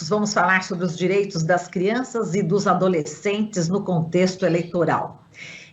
minutos, vamos falar sobre os direitos das crianças e dos adolescentes no contexto eleitoral.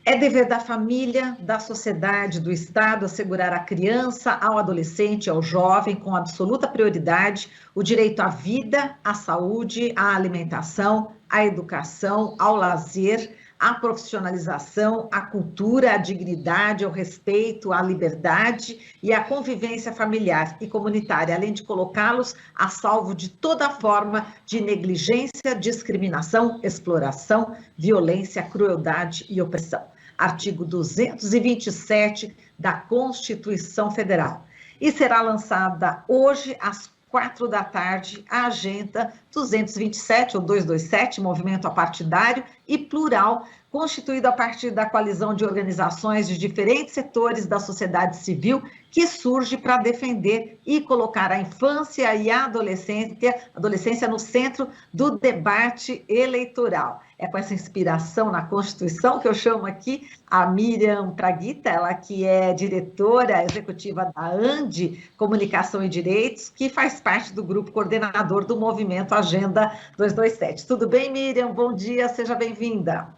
É dever da família, da sociedade, do Estado assegurar à criança, ao adolescente e ao jovem, com absoluta prioridade, o direito à vida, à saúde, à alimentação, à educação, ao lazer, à profissionalização, à cultura, à dignidade, ao respeito, à liberdade e à convivência familiar e comunitária, além de colocá-los a salvo de toda forma de negligência, discriminação, exploração, violência, crueldade e opressão. Artigo 227 da Constituição Federal. E será lançada hoje, às 4 da tarde, a Agenda 227, ou 227, movimento apartidário e plural, constituído a partir da coalizão de organizações de diferentes setores da sociedade civil, que surge para defender e colocar a infância e a adolescência no centro do debate eleitoral. É com essa inspiração na Constituição que eu chamo aqui a Miriam Praguita, ela que é diretora executiva da ANDI, Comunicação e Direitos, que faz parte do grupo coordenador do movimento Agenda 227. Tudo bem, Miriam? Bom dia, seja bem-vinda.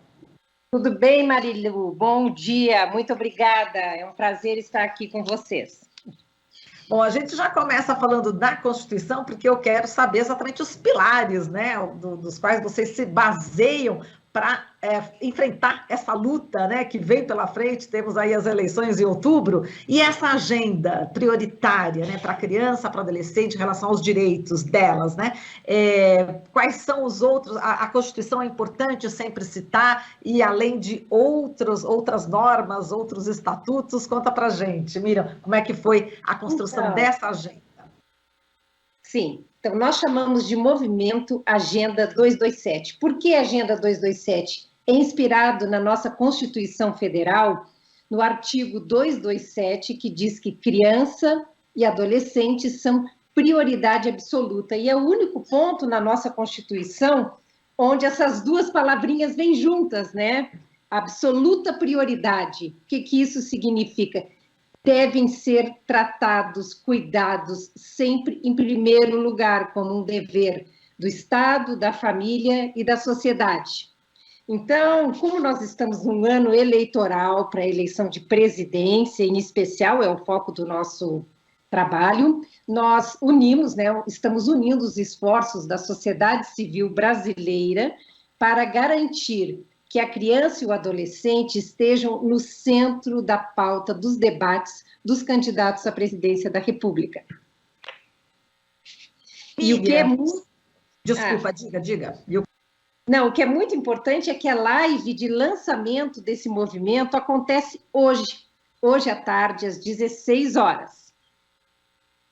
Tudo bem, Marilu? Bom dia, muito obrigada. É um prazer estar aqui com vocês. Bom, a gente já começa falando da Constituição, porque eu quero saber exatamente os pilares, né, dos quais vocês se baseiam para enfrentar essa luta, né, que vem pela frente. Temos aí as eleições em outubro, e essa agenda prioritária, né, para a criança, para o adolescente, em relação aos direitos delas, né? Quais são os outros? A Constituição é importante sempre citar, e além de outras normas, outros estatutos, conta para a gente, Miriam, como é que foi a construção dessa agenda? Sim. Então, nós chamamos de movimento Agenda 227. Por que Agenda 227? É inspirado na nossa Constituição Federal, no artigo 227, que diz que criança e adolescente são prioridade absoluta. E é o único ponto na nossa Constituição onde essas duas palavrinhas vêm juntas, né? Absoluta prioridade. O que isso significa? Devem ser tratados, cuidados, sempre em primeiro lugar, como um dever do Estado, da família e da sociedade. Então, como nós estamos num ano eleitoral para a eleição de presidência, em especial, é o foco do nosso trabalho, nós unimos, né, estamos unindo os esforços da sociedade civil brasileira para garantir que a criança e o adolescente estejam no centro da pauta dos debates dos candidatos à presidência da República. E o que é muito... Desculpa, diga. Não, o que é muito importante é que a live de lançamento desse movimento acontece hoje à tarde, às 16 horas.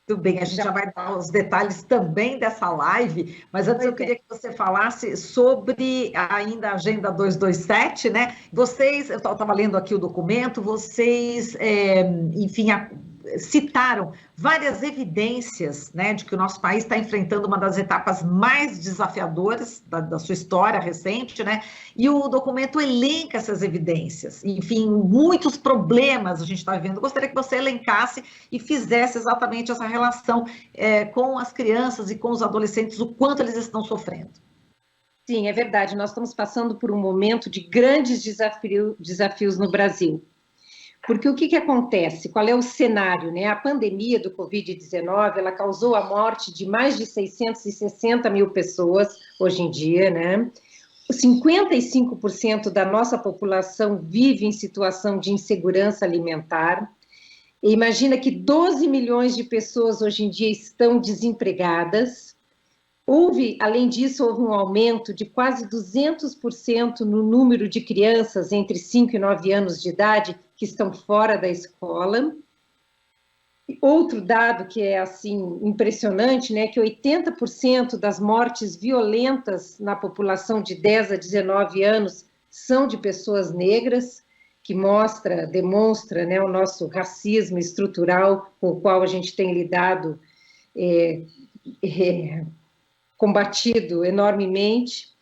Tudo bem, a gente já vai dar os detalhes também dessa live, mas antes eu queria que você falasse sobre ainda a Agenda 227, né? Vocês, eu estava lendo aqui o documento, vocês, enfim, citaram várias evidências, né, de que o nosso país está enfrentando uma das etapas mais desafiadoras da sua história recente, né, e o documento elenca essas evidências. Enfim, muitos problemas a gente está vivendo. Gostaria que você elencasse e fizesse exatamente essa relação com as crianças e com os adolescentes, o quanto eles estão sofrendo. Sim, é verdade, nós estamos passando por um momento de grandes desafios no Brasil. Porque o que acontece? Qual é o cenário, né? A pandemia do Covid-19, ela causou a morte de mais de 660 mil pessoas hoje em dia, né? 55% da nossa população vive em situação de insegurança alimentar. E imagina que 12 milhões de pessoas hoje em dia estão desempregadas. Além disso, houve um aumento de quase 200% no número de crianças entre 5 e 9 anos de idade que estão fora da escola. Outro dado que é assim impressionante, né, que 80% das mortes violentas na população de 10 a 19 anos são de pessoas negras, que demonstra, né, o nosso racismo estrutural com o qual a gente tem lidado, combatido enormemente,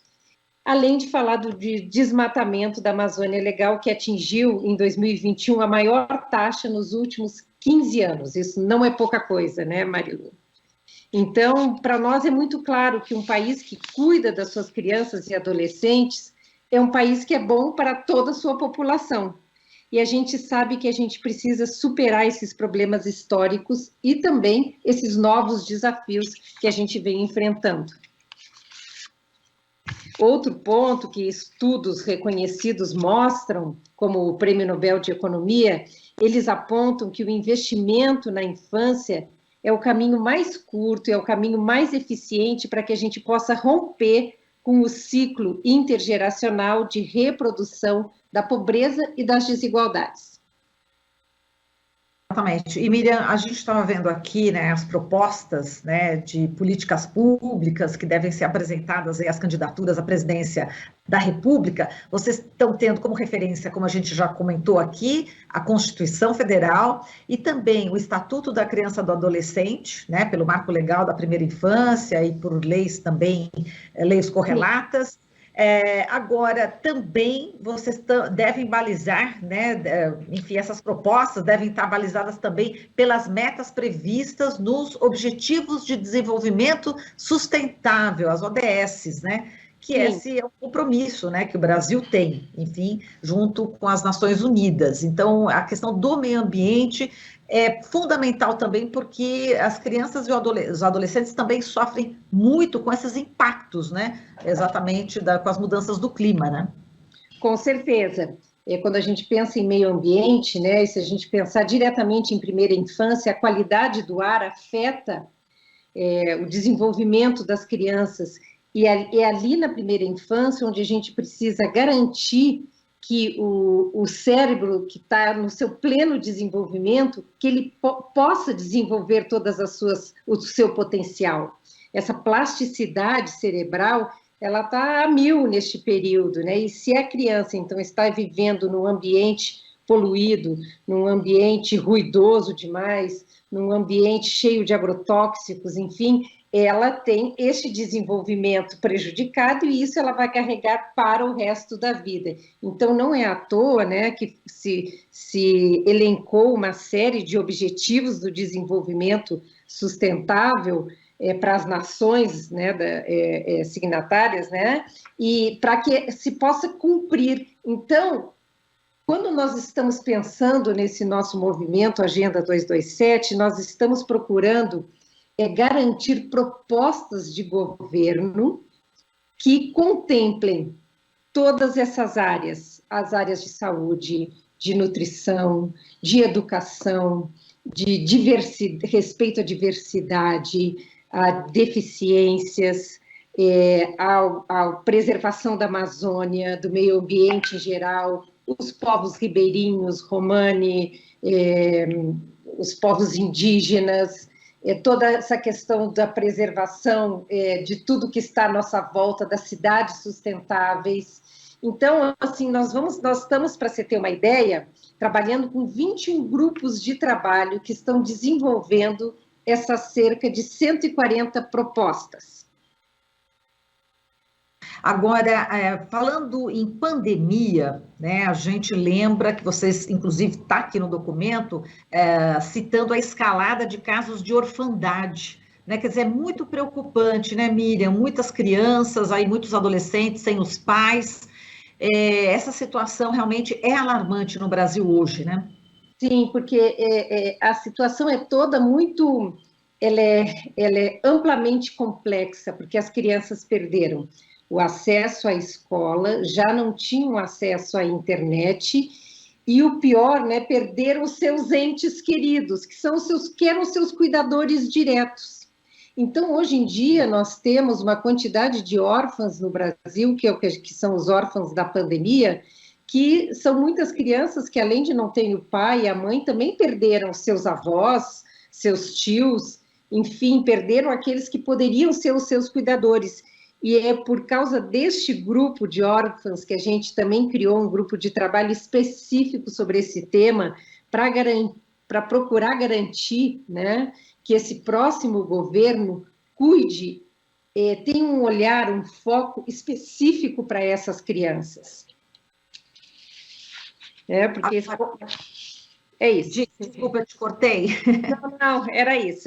além de falar do desmatamento da Amazônia Legal, que atingiu em 2021 a maior taxa nos últimos 15 anos. Isso não é pouca coisa, né, Marilu? Então, para nós é muito claro que um país que cuida das suas crianças e adolescentes é um país que é bom para toda a sua população. E a gente sabe que a gente precisa superar esses problemas históricos e também esses novos desafios que a gente vem enfrentando. Outro ponto que estudos reconhecidos mostram, como o Prêmio Nobel de Economia, eles apontam que o investimento na infância é o caminho mais curto, é o caminho mais eficiente para que a gente possa romper com o ciclo intergeracional de reprodução da pobreza e das desigualdades. Exatamente. E, Miriam, a gente estava vendo aqui, né, as propostas, né, de políticas públicas que devem ser apresentadas aí, as candidaturas à presidência da República. Vocês estão tendo como referência, como a gente já comentou aqui, a Constituição Federal e também o Estatuto da Criança e do Adolescente, né, pelo Marco Legal da Primeira Infância e por leis também, leis correlatas. Agora, também vocês devem balizar, né? Enfim, essas propostas devem estar balizadas também pelas metas previstas nos Objetivos de Desenvolvimento Sustentável, as ODS, né? Que esse é o compromisso, né, que o Brasil tem, enfim, junto com as Nações Unidas. Então, a questão do meio ambiente é fundamental também, porque as crianças e os adolescentes também sofrem muito com esses impactos, né, exatamente com as mudanças do clima, né? Com certeza. Quando a gente pensa em meio ambiente, né, e se a gente pensar diretamente em primeira infância, a qualidade do ar afeta o desenvolvimento das crianças. E é ali na primeira infância onde a gente precisa garantir que o cérebro que está no seu pleno desenvolvimento, que ele possa desenvolver o seu potencial. Essa plasticidade cerebral, ela está a mil neste período, né? E se a criança, então, está vivendo num ambiente poluído, num ambiente ruidoso demais, num ambiente cheio de agrotóxicos, enfim, ela tem este desenvolvimento prejudicado e isso ela vai carregar para o resto da vida. Então, não é à toa, né, que se elencou uma série de objetivos do desenvolvimento sustentável para as nações, né, signatárias, né, e para que se possa cumprir. Então, quando nós estamos pensando nesse nosso movimento Agenda 227, nós estamos procurando garantir propostas de governo que contemplem todas essas áreas, as áreas de saúde, de nutrição, de educação, de respeito à diversidade, a deficiências, a preservação da Amazônia, do meio ambiente em geral, os povos ribeirinhos, Romani, os povos indígenas, toda essa questão da preservação de tudo que está à nossa volta, das cidades sustentáveis. Então, assim, nós estamos, para você ter uma ideia, trabalhando com 21 grupos de trabalho que estão desenvolvendo essas cerca de 140 propostas. Agora, falando em pandemia, né, a gente lembra que vocês, inclusive, está aqui no documento, citando a escalada de casos de orfandade, né? Quer dizer, é muito preocupante, né, Miriam? Muitas crianças, aí, muitos adolescentes sem os pais. Essa situação realmente é alarmante no Brasil hoje, né? Sim, porque a situação é toda muito... Ela é amplamente complexa, porque as crianças perderam o acesso à escola, já não tinham acesso à internet, e o pior, né, perderam os seus entes queridos, que eram seus cuidadores diretos. Então, hoje em dia, nós temos uma quantidade de órfãos no Brasil, que são os órfãos da pandemia, que são muitas crianças que, além de não terem o pai e a mãe, também perderam seus avós, seus tios, enfim, perderam aqueles que poderiam ser os seus cuidadores. E é por causa deste grupo de órfãos que a gente também criou um grupo de trabalho específico sobre esse tema para procurar garantir, né, que esse próximo governo cuide, tenha um olhar, um foco específico para essas crianças. Porque É isso. Desculpa, eu te cortei. Não, era isso.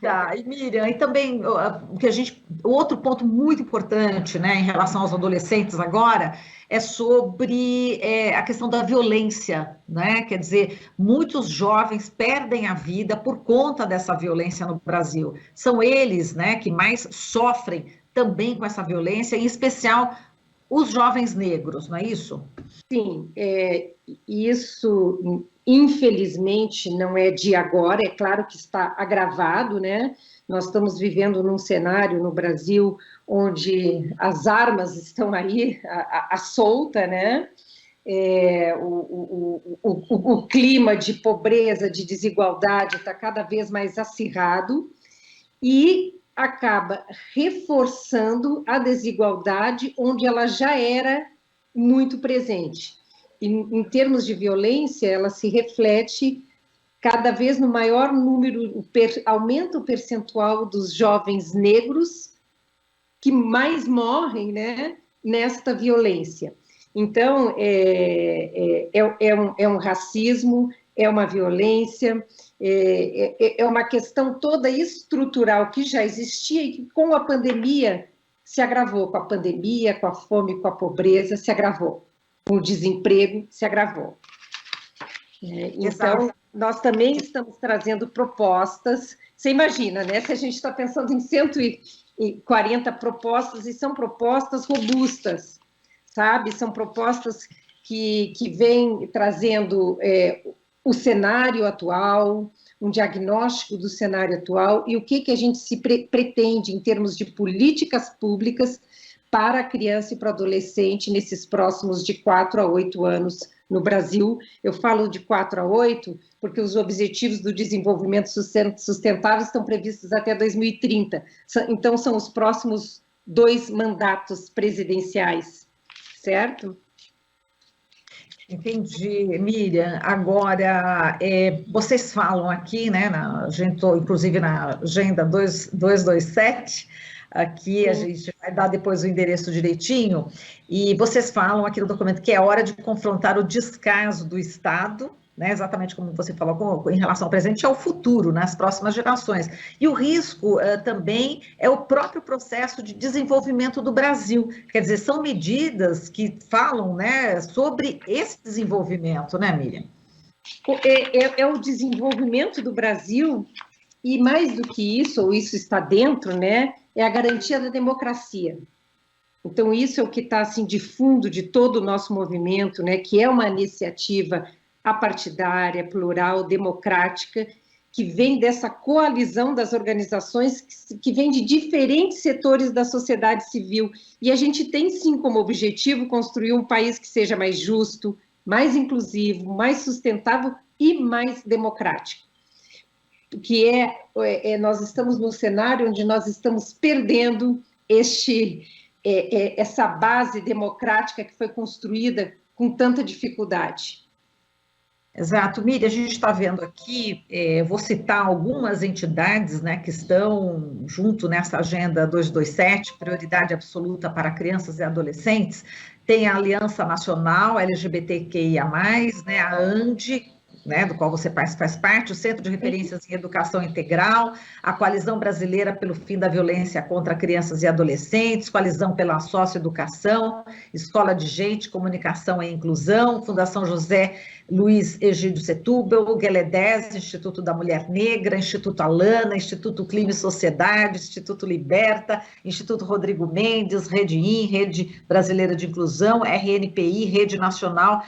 Tá, e Miriam, e também o outro ponto muito importante, né, em relação aos adolescentes agora, é sobre a questão da violência, né? Quer dizer, muitos jovens perdem a vida por conta dessa violência no Brasil. São eles, né, que mais sofrem também com essa violência, em especial os jovens negros, não é isso? Sim, isso infelizmente não é de agora, é claro que está agravado, né? Nós estamos vivendo num cenário no Brasil onde as armas estão aí à solta, né? O clima de pobreza, de desigualdade está cada vez mais acirrado e acaba reforçando a desigualdade onde ela já era muito presente. Em termos de violência, ela se reflete cada vez no maior número, aumenta o percentual dos jovens negros que mais morrem, né, nesta violência. Então, é um racismo, é uma violência, é uma questão toda estrutural que já existia e que com a pandemia se agravou, com a pandemia, com a fome, com a pobreza, se agravou, com o desemprego, se agravou. Então, nós também estamos trazendo propostas, você imagina, né? Se a gente está pensando em 140 propostas, e são propostas robustas, sabe? São propostas que vêm trazendo o cenário atual, um diagnóstico do cenário atual e o que a gente se pretende em termos de políticas públicas para a criança e para o adolescente nesses próximos de 4 a 8 anos no Brasil. Eu falo de 4 a 8 porque os Objetivos do Desenvolvimento Sustentável estão previstos até 2030. Então, são os próximos 2 mandatos presidenciais, certo? Entendi, Miriam. Agora, vocês falam aqui, né, inclusive na Agenda 227, aqui a gente vai dar depois o endereço direitinho, e vocês falam aqui no documento que é hora de confrontar o descaso do Estado, né, exatamente como você falou, em relação ao presente e ao futuro, nas próximas gerações. E o risco também é o próprio processo de desenvolvimento do Brasil. Quer dizer, são medidas que falam, né, sobre esse desenvolvimento, né, Miriam? É o desenvolvimento do Brasil, e mais do que isso, ou isso está dentro, né, é a garantia da democracia. Então, isso é o que está assim, de fundo de todo o nosso movimento, né, que é uma iniciativa apartidária, plural, democrática, que vem dessa coalizão das organizações que vem de diferentes setores da sociedade civil. E a gente tem, sim, como objetivo construir um país que seja mais justo, mais inclusivo, mais sustentável e mais democrático. Que nós estamos num cenário onde nós estamos perdendo essa base democrática que foi construída com tanta dificuldade. Exato, Miriam, a gente está vendo aqui, vou citar algumas entidades, né, que estão junto nessa Agenda 227, prioridade absoluta para crianças e adolescentes. Tem a Aliança Nacional LGBTQIA+, né, a ANDI, né, do qual você faz parte, o Centro de Referências em Educação Integral, a Coalizão Brasileira pelo Fim da Violência contra Crianças e Adolescentes, Coalizão pela Socioeducação, Escola de Gente, Comunicação e Inclusão, Fundação José Luiz Egídio Setúbal, Gueledés, Instituto da Mulher Negra, Instituto Alana, Instituto Clima e Sociedade, Instituto Liberta, Instituto Rodrigo Mendes, Rede IN, Rede Brasileira de Inclusão, RNPI, Rede Nacional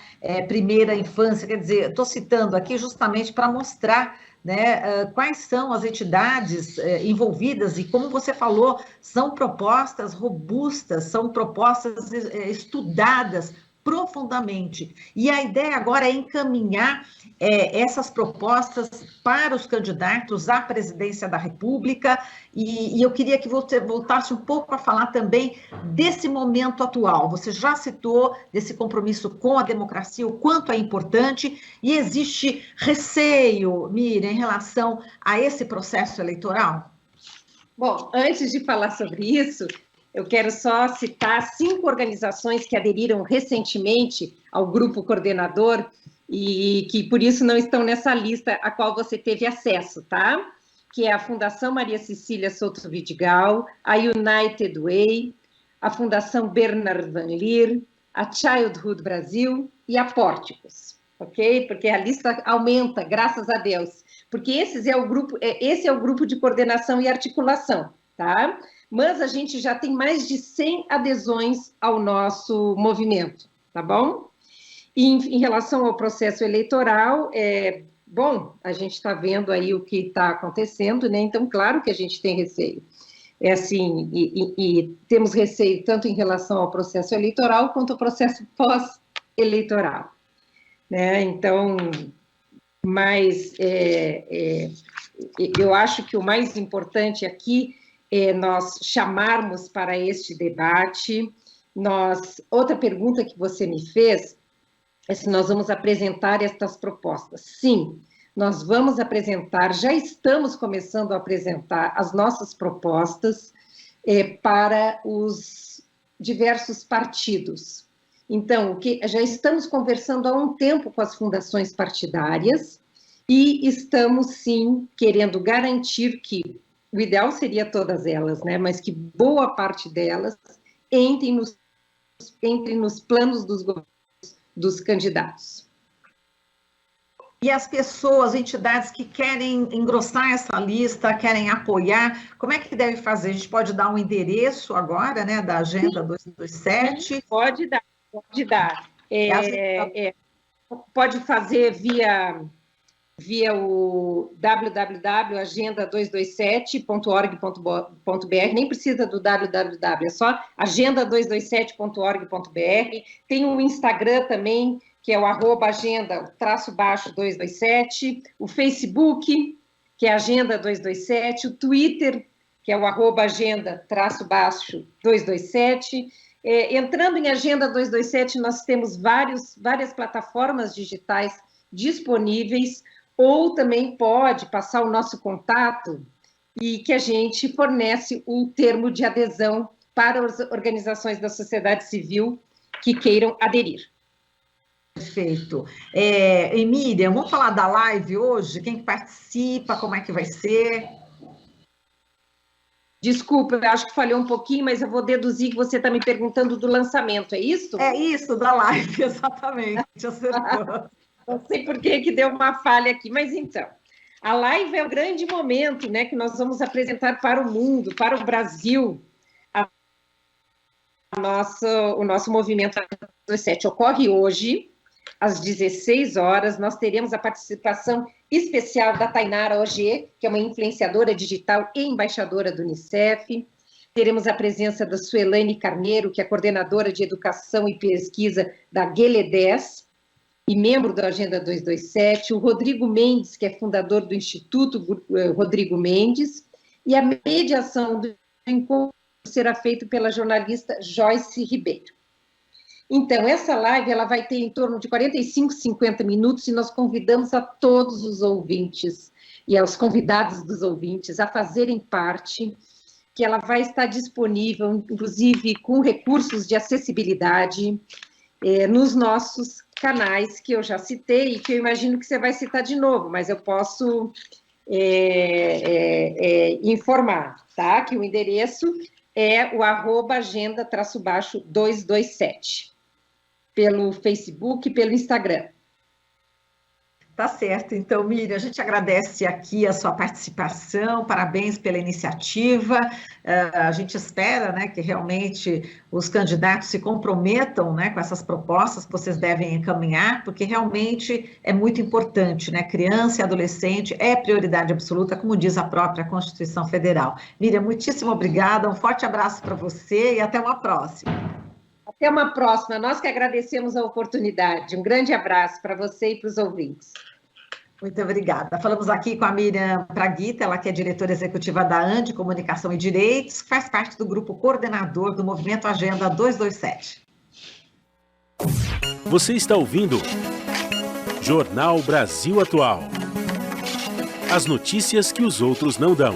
Primeira Infância. Quer dizer, estou citando aqui justamente para mostrar, né, quais são as entidades envolvidas e, como você falou, são propostas robustas, são propostas estudadas profundamente. E a ideia agora é encaminhar essas propostas para os candidatos à presidência da República, e eu queria que você voltasse um pouco a falar também desse momento atual. Você já citou desse compromisso com a democracia, o quanto é importante, e existe receio, Miriam, em relação a esse processo eleitoral? Bom, antes de falar sobre isso, eu quero só citar 5 organizações que aderiram recentemente ao grupo coordenador e que por isso não estão nessa lista a qual você teve acesso, tá? Que é a Fundação Maria Cecília Souto Vidigal, a United Way, a Fundação Bernard Van Leer, a Childhood Brasil e a Pórticos, ok? Porque a lista aumenta, graças a Deus, porque esse é o grupo de coordenação e articulação, tá? Mas a gente já tem mais de 100 adesões ao nosso movimento, tá bom? E em relação ao processo eleitoral, bom, a gente está vendo aí o que está acontecendo, né? Então, claro que a gente tem receio. É assim, e temos receio tanto em relação ao processo eleitoral quanto ao processo pós-eleitoral, né? Então, mas eu acho que o mais importante aqui é nós chamarmos para este debate. Outra pergunta que você me fez é se nós vamos apresentar estas propostas. Sim, nós vamos apresentar, já estamos começando a apresentar as nossas propostas para os diversos partidos. Então, já estamos conversando há um tempo com as fundações partidárias e estamos, sim, querendo garantir que, o ideal seria todas elas, né, mas que boa parte delas entre nos planos dos candidatos. E as pessoas, entidades que querem engrossar essa lista, querem apoiar, como é que deve fazer? A gente pode dar um endereço agora, né, da Agenda 227? Pode dar. Pode fazer via o www.agenda227.org.br, nem precisa do www, é só agenda227.org.br. Tem o Instagram também, que é o @agenda_227, o Facebook, que é Agenda 227, o Twitter, que é o @agenda_227. Entrando em Agenda 227, nós temos várias plataformas digitais disponíveis, ou também pode passar o nosso contato e que a gente fornece o termo de adesão para as organizações da sociedade civil que queiram aderir. Perfeito. E Miriam, vamos falar da live hoje? Quem que participa, como é que vai ser? Desculpa, eu acho que falhou um pouquinho, mas eu vou deduzir que você está me perguntando do lançamento, é isso? É isso, da live, exatamente, acertou. Não sei por que deu uma falha aqui, mas então, a live é o grande momento, né, que nós vamos apresentar para o mundo, para o Brasil, o nosso movimento 227 ocorre hoje, às 16 horas, nós teremos a participação especial da Tainara Ogier, que é uma influenciadora digital e embaixadora do Unicef. Teremos a presença da Suelane Carneiro, que é coordenadora de educação e pesquisa da GLE10 e membro da Agenda 227, o Rodrigo Mendes, que é fundador do Instituto Rodrigo Mendes, e a mediação do encontro será feita pela jornalista Joyce Ribeiro. Então, essa live ela vai ter em torno de 45, 50 minutos e nós convidamos a todos os ouvintes e aos convidados dos ouvintes a fazerem parte, que ela vai estar disponível, inclusive com recursos de acessibilidade, nos nossos canais que eu já citei e que eu imagino que você vai citar de novo, mas eu posso informar, tá? Que o endereço é o @agenda_227. Pelo Facebook e pelo Instagram. Tá certo. Então, Miriam, a gente agradece aqui a sua participação, parabéns pela iniciativa. A gente espera, né, que realmente os candidatos se comprometam, né, com essas propostas que vocês devem encaminhar, porque realmente é muito importante, né? Criança e adolescente é prioridade absoluta, como diz a própria Constituição Federal. Miriam, muitíssimo obrigada, um forte abraço para você e até uma próxima. Até uma próxima. Nós que agradecemos a oportunidade. Um grande abraço para você e para os ouvintes. Muito obrigada. Falamos aqui com a Miriam Praguita, ela que é diretora executiva da ANDI, Comunicação e Direitos, que faz parte do grupo coordenador do Movimento Agenda 227. Você está ouvindo Jornal Brasil Atual. As notícias que os outros não dão.